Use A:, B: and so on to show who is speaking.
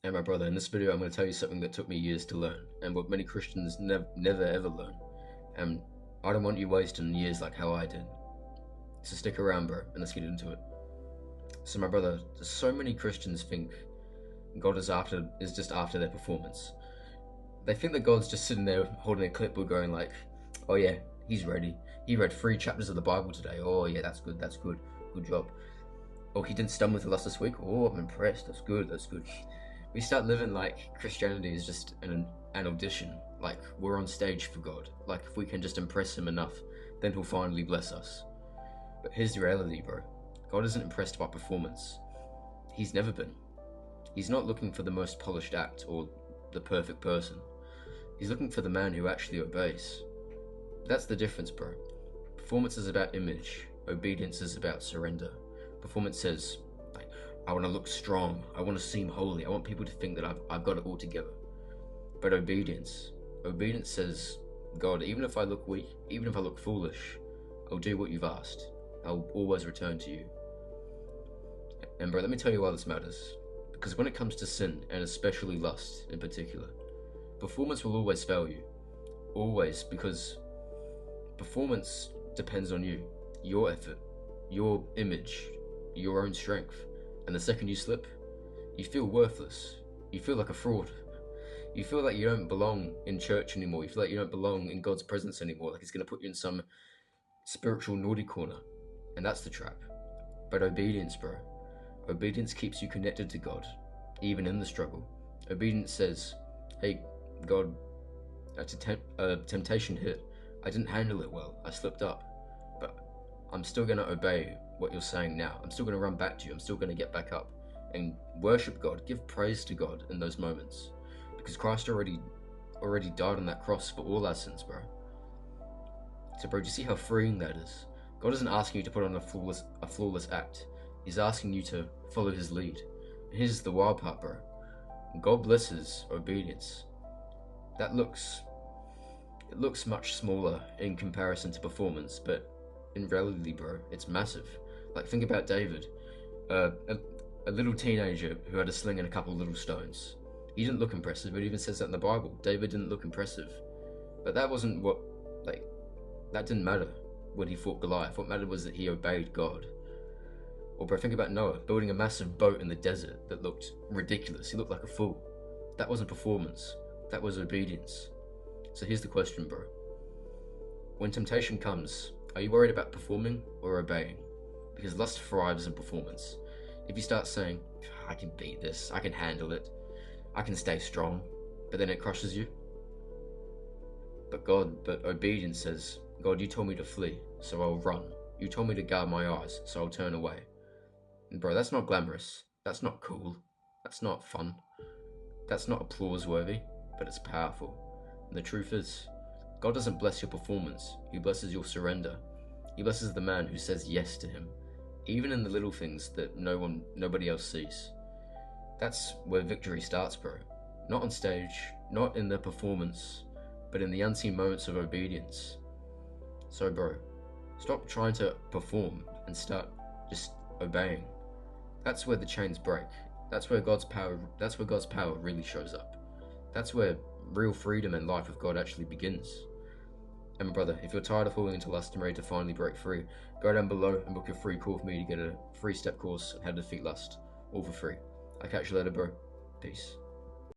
A: And my brother, in this video, I'm going to tell you something that took me years to learn, and what many Christians never ever learn. And I don't want you wasting years like how I did. So stick around, bro, and let's get into it. So, my brother, so many Christians think God is just after their performance. They think that God's just sitting there holding a clipboard, going like, "Oh yeah, he's ready. He read 3 chapters of the Bible today. Oh yeah, that's good. That's good. Good job. Oh, he didn't stumble with the lust this week. Oh, I'm impressed. That's good. That's good." We start living like Christianity is just an audition, like we're on stage for God, like if we can just impress him enough, then he'll finally bless us. But here's the reality, bro. God isn't impressed by performance. He's never been. He's not looking for the most polished act or the perfect person. He's looking for the man who actually obeys. That's the difference, bro. Performance is about image. Obedience is about surrender. Performance says, I want to look strong. I want to seem holy. I want people to think that I've got it all together. But obedience says, God, even if I look weak, even if I look foolish, I'll do what you've asked. I'll always return to you. And bro, let me tell you why this matters. Because when it comes to sin, and especially lust in particular, performance will always fail you. Always, because performance depends on you, your effort, your image, your own strength. And the second you slip, you feel worthless. You feel like a fraud. You feel like you don't belong in church anymore. You feel like you don't belong in God's presence anymore. Like he's going to put you in some spiritual naughty corner. And that's the trap. But obedience, bro. Obedience keeps you connected to God, even in the struggle. Obedience says, hey, God, temptation hit. I didn't handle it well. I slipped up. But I'm still going to obey what you're saying now. I'm still going to run back to you. I'm still going to get back up and worship God. Give praise to God in those moments. Because Christ already died on that cross for all our sins, bro. So, bro, do you see how freeing that is? God isn't asking you to put on a flawless act. He's asking you to follow his lead. And here's the wild part, bro. God blesses obedience. It looks much smaller in comparison to performance, but in reality, bro, it's massive. Like, think about David, a little teenager who had a sling and a couple of little stones. He didn't look impressive. It even says that in the Bible. David didn't look impressive. But that wasn't that didn't matter when he fought Goliath. What mattered was that he obeyed God. Or bro, think about Noah, building a massive boat in the desert that looked ridiculous. He looked like a fool. That wasn't performance. That was obedience. So here's the question, bro. When temptation comes, are you worried about performing or obeying? Because lust thrives in performance. If you start saying, I can beat this, I can handle it, I can stay strong, but then it crushes you. But obedience says, God, you told me to flee, so I'll run. You told me to guard my eyes, so I'll turn away. And bro, that's not glamorous. That's not cool. That's not fun. That's not applause worthy, but it's powerful. And the truth is, God doesn't bless your performance. He blesses your surrender. He blesses the man who says yes to him, even in the little things that nobody else sees. That's where victory starts, bro. Not on stage, not in the performance, but in the unseen moments of obedience. So, bro, stop trying to perform and start just obeying. That's where the chains break. That's where God's power really shows up. That's where real freedom and life with God actually begins. And my brother, if you're tired of falling into lust and ready to finally break free, go down below and book a free call with me to get a free step course on how to defeat lust, all for free. I'll catch you later, bro. Peace.